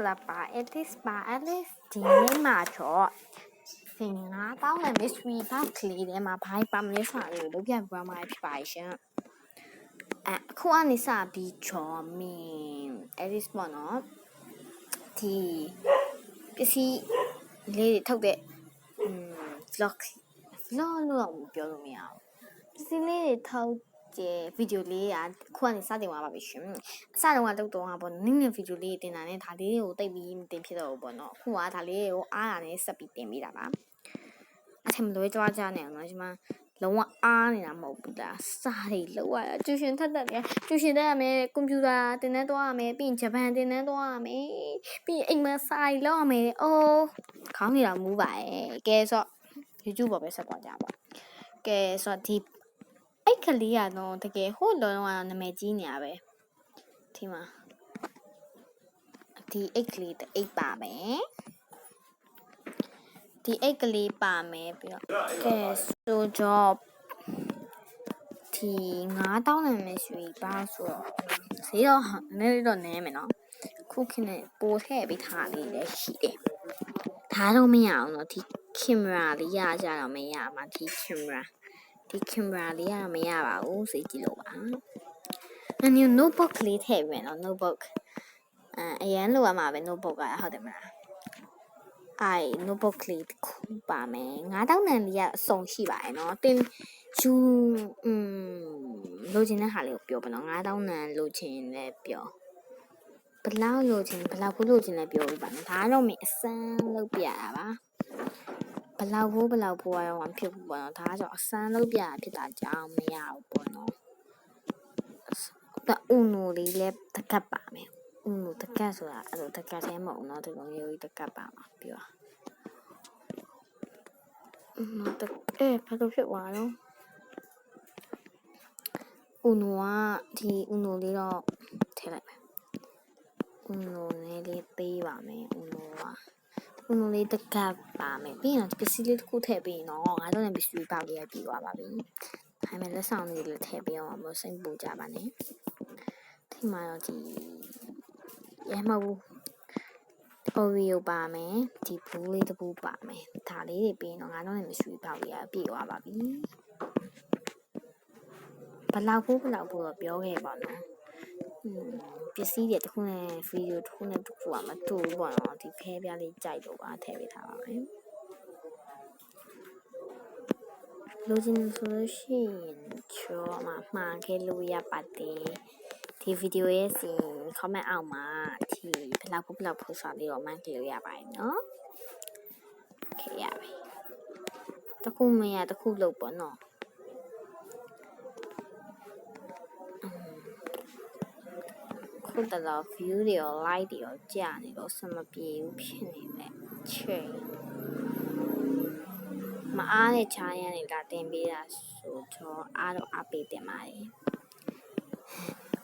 ဆိုတာပါ Alice ပါ Alice ဒီနေ့မှာတော့ဒီ9000နဲ့ mystery box ကလေးထဲမှာဘာပါမလဲဆိုတာလေးကိုလုပ်ပြပြမှာဖြစ်ပါရှင်အခုကနေစပြီးချော်မင်း Alice ပေါ့နော်ဒီပစ္စည်းလေးတွေထုတ်တဲ့vlog လို့ပြောလို့မရဘူးပစ္စည်းလေးတွေထုတ်ဗီဒီယိုလေးကခုကနေစတင်သွားပါပြီရှင်အစတုန်းကလုပ်တော့ပေါ့နင်းနေဗီဒီယိုလေးတင်တာနဲ့ဒါလေးကိုတိတ်ပြီးမတင်ဖြစ်တော့ဘူးပေါ့နော်အခုကဒါလေးကိုအားရနဲ့ဆက်ပြီးတင်ပေးတာပါအထင်မလွဲကြွားကြနေအောင်နော်ဒီမှာလုံးဝအားနေတာမဟုတ်ဘူးလားစာတွေလောက်ရတာကျူရှင်ထက်တယ်ကျူရှင်တက်ရမယ်ကွန်ပျူတာတင်နေတော့ရမယ်ပြီးရင်ဂျပန်တင်နေတော့ရမယ်ပြီးရင်အိမ်မှာစာတွေလောက်ရမယ်အိုးခေါင်းနေတာမူးပါရဲ့ကဲဆို YouTube ပေါ်ပဲဆက်သွားကြပါကဲဆိုဒီအိတ်ကလေးကတော့တကယ်ဟိုလုံးကနာမည်ကြီးနေရပဲဒီမှာဒီအိတ်ကလေးအိတ်ပါမယ်ဒီအိတ်ကလေးပါမယ်ပြီးတော့ကဲဆိုတော့ဒီ9000နဲ့မရှိပါဆိုတော့ဈေးတော့နည်းနည်းတော့နည်းမယ်နော်ခုခင်းနဲ့ပို့ထည့်ပေးထားလေးလည်းရှိတယ်ဒါတော့မရအောင်နော်ဒီကင်မရာလေးရကြတော့မရမှာဒီကင်မရာလေးကတော့မရပါဘူးစိတ်ကြည့်လို့ပါအနည်း notebook လေးထည့်ပေးမယ်နော် notebook အရန်လိုရမှာပဲ notebook ကဟုတ်တယ်မလားnotebook လေးတစ်ခုပါမယ်9000နန်လေးကအစုံရှိပါတယ်နော်တင်ယူလိုချင်တဲ့ဟာလေးကိုပြောပါနော်9000နန်လိုချင်လည်းပြောဘလောက်လိုချင်ဘလောက်ကိုလိုချင်လည်းပြောပြပါနော်ဒါကတော့မင်းအစမ်းလုပ်ပြရတာပါဘလောက်ဖို့ကတော့မဖြစ်ဘူးပေါ့နော်ဒါကတော့အစမ်းလုပ်ပြရဖြစ်တာကြောင့်မရဘူးပေါ့နော်ဥနိုလေးလည်းတကတ်ပါမယ်ဥနိုတကတ်ဆိုတာအဲ့လိုတကတ်သေးမဟုတ်နော်ဒီလိုမျိုးတကတ်ပါမှာပြီးတော့တကဘာလို့ဖြစ်သွားတော့ဥနိုကဒီဥနိုလေးတော့ထည့်လိုက်မယ်ဥနိုနဲ့လေးပေးပါမယ်ဥနိုလေးတကတ်ပါမယ်ပြီးရင်ပစ္စည်းလေးတစ်ခုထည့်ပြီးနော်ငါတို့လည်းပစ္စည်းပေါက်လေးပြီးသွားပါပြီဒါပေမဲ့လက်ဆောင်လေးလည်းထည့်ပေးအောင်မစိတ်ပူကြပါနဲ့ဒီမှာတော့ဒီရမဘူးOreo ပါမယ်ဒီဘူးလေးတစ်ဘူးပါမယ်ဒါလေးတွေပြီးတော့ငါတို့လည်းမရှိပေါက်လေးပြီးသွားပါပြီဘလောက်ဘူးတော့ပြောခဲ့ပါနော်ပစ္စည်းတွေတစ်ခုနဲ့ဗီဒီယိုတစ်ခုနဲ့တစ်ခုကမတူဘူးပေါ့နော်ဒီဖဲပြားလေးကြိုက်လို့ပါထည့်ပေးထားပါမယ်လိုချင်ဆိုလို့ရှိရင်ချောမှာခဲ့လို့ရပါတယ်ဒီဗီဒီယိုရဲ့စီ comment အောက်မှာဒီဘလောက်ဖို့ဆိုတာလေးတော့မှန်းကြည့်လို့ရပါတယ်နော်ခဲ့ရပြီတခုမရတခုလုပ်ပေါ့နော်ခုတလော view တွေရော like တွေရောကြာနေတော့စမပြေဘူးဖြစ်နေတယ်ချိန်မအားတဲ့ချားရနေလာတင်ပေးတာဆိုတော့အားတော့အပေးတင်ပါတယ်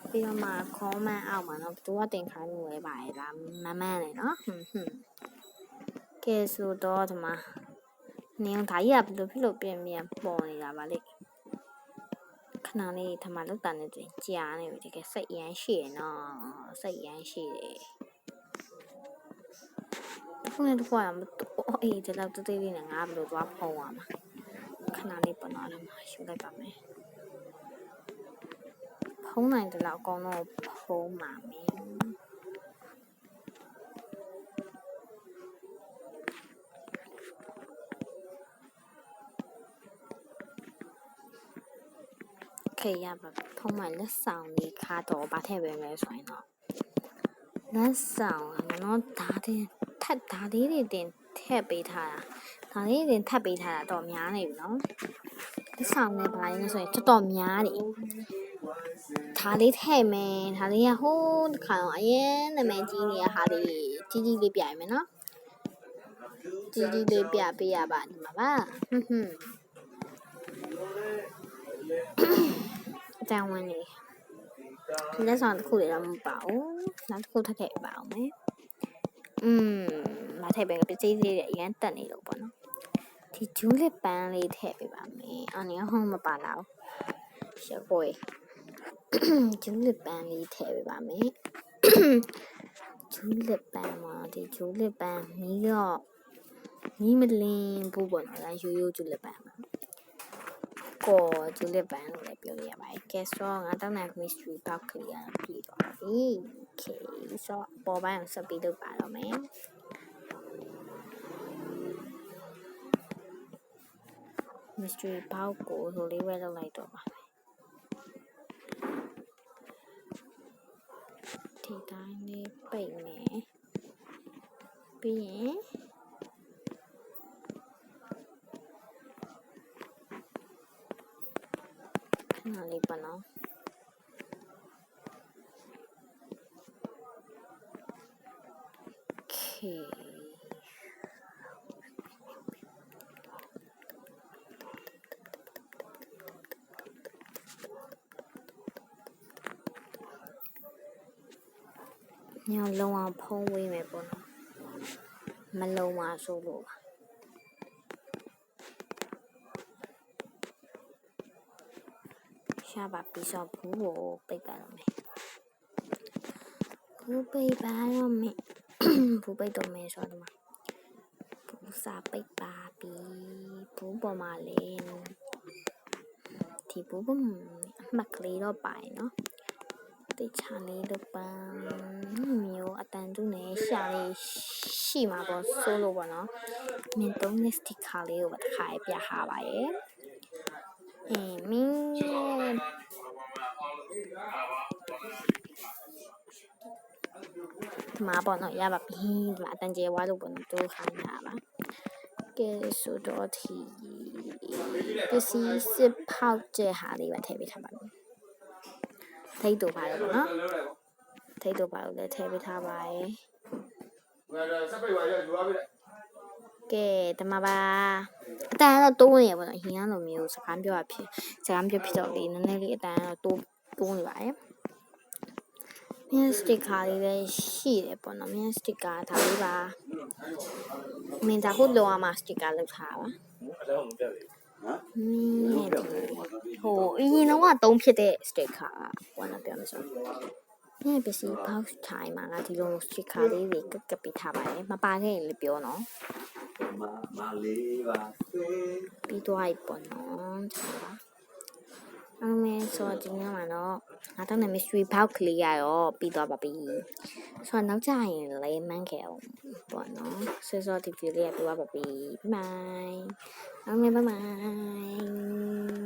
ပြီးတော့မှ comment အောက်မှာတော့သူကတင်ခိုင်းလို့လဲပါရဲ့လားမမှန်လေနော်ကဲဆိုတော့ဒီမှာနင်းဒါကြီးကဘယ်လိုဖြစ်လို့ပြန်ပေါ်နေတာပါလေခဏလေးထမလောက်တာနေတယ်ကြာနေပြီတကယ်စိတ်ရမ်းရှိရနော်စိတ်ရမ်းရှိတယ်ခုနကတည်းကအေးဒီလောက်တေးလေးနဲ့ငါဘယ်လိုသွားဖုံးရမှာခဏလေးပေါ်တော့ရှုလိုက်ပါမယ်ဖုံးနိုင်တယ်လောက်အကောင်တော့ဖုံးပါမယ်ရပါဖုံးမှလက်ဆောင်လေးခါတော့ဗာထည့်ပေးမယ်ဆိုရင်တော့လက်ဆောင်နော်ဒါတင်ထက်ဒါလေးတွေတင်ထည့်ပေးထားတာဒါလေးတင်ထပ်ပေးထားတာတော့များနေပြီနော်လက်ဆောင်နဲ့ဗာလေးနဲ့ဆိုရင်တော်များတယ်ဒါလေးထည့်မယ်ဒါလေးကဟိုးတစ်ခါတော့အရင်နာမည်ကြီးနေတဲ့ဟာလေးကြီးလေးပြရမယ်နော်ကြီးလေးပြပေးရပါဒီမှာပါအကြောင်းဝင်နေလက်ဆောင်တစ်ခုလည်းမပါဘူးနောက်တစ်ခုထပ်ထည့်ပါအောင်မယ်မထည့်ပဲပစ္စည်းလေးတွေအရင်တက်နေလို့ပေါ့နော်ဒီဂျူးလစ်ပန်းလေးထည့်ပေးပါမယ်အနေနဲ့ဟုတ်မပါတော့ရှယ်ကိုဂျူးလစ်ပန်းလေးထည့်ပေးပါမယ်ဂျူးလစ်ပန်းမှာ ဒီဂျိုးလက်ပန်းမီးတော့မီးမလင်းဘူးပေါ့နော်ဒါရိုးရိုးဂျိုးလက်ပန်းပါကောဂျိုးလက်ပန်းလို့လည်းပြောလို့ရပါတယ်ကဲဆိုတော့ငါတောင်းတဲ့ mystery box ကလေးကတော့ပြည့်သွားပြီ okay ဆိုတော့ပေါ်ပိုင်းကိုဆက်ပြီးလုပ်ပါတော့မယ်mystery box ကိုလိုလေးပဲလုပ်လိုက်တော့ပါဒီတိုင်းလေးပိတ်မယ်ပြီးရင်ခဏလေးပါနော်โอเคညလုံးအောင်ဖုံးဝေးမယ်ပေါ့နော်မလုံးပါဆိုလို့ပါရှာပါပြီးတော့ဘူးကိုပိတ်ပါတော့မယ်ဘူးပိတ်ပါတော့မယ်ဘူးပိတ်တော့မယ်ဆိုတော့ဘူးစာပိတ်ပါပြီးဘူးပေါ်မှာလေဒီဘူးအမှတ်ကလေးတော့ပါရနော်တိတ်ချလေးတော့ပန်းမျိုးအတန်တူနဲ့ရှာလေးရှိမှာပေါ့ဆိုလို့ပေါ့နော်မင်းသုံးတဲ့စတစ်ကာလေးကိုတစ်ခါပြထားပါရဲ့မင်းဒီမှာပေါ့နော်ရပါပြီဒီမှာအတန်ကျဲဝါလို့ပေါ့နော်တို့ခိုင်းတာပါကဲဆိုတော့ဒီပစ္စည်းစစ်ဖောက်တဲ့ဟာလေးပဲထည့်ပေးထားပါမယ်ထိတ်တူပါတော့ပေါ့နော်ထိတ်တူပါလို့လည်းထည့်ပေးထားပါရဲ့ကဲတမပါအတန်တော့တိုးနေရပေါ့နော်အရင်ကလိုမျိုးစကားပြောဖြစ်တော့လေနည်းနည်းလေးအတန်တော့တိုးနေပါရဲ့မြင်းစတစ်ကာလေးလည်းရှိတယ်ပေါ့နော်မြင်းစတစ်ကာဒါလေးပါမင်းဒါဟုတ်လောမှာစတစ်ကာလောက်ထားပါဟိုအရင်တော့တုံးဖြစ်တဲ့စတစ်ကာပေါ့နော်ပြောမှဆိုညပစ္စည်း box time မှာငါဒီလိုစတစ်ကာလေးတွေကပ်ပေးထားပါတယ်မပါခဲ့ရင်လည်းပြောနော်မလေးပါပြီးတော့ပေါ့နော်ဆိုတော့ဒီနေ့မှာတော့ငါတောင်းတဲ့ mystery box ကလေးရတော့ပြီးသွားပါပြီဆိုတော့နောက်ကြရင်လည်းမှန်းခဲ့အောင်ပေါ့နော်ဆိုတော့ဒီ video လေးကပြီးသွားပါပြီ bye bye ဘိုင်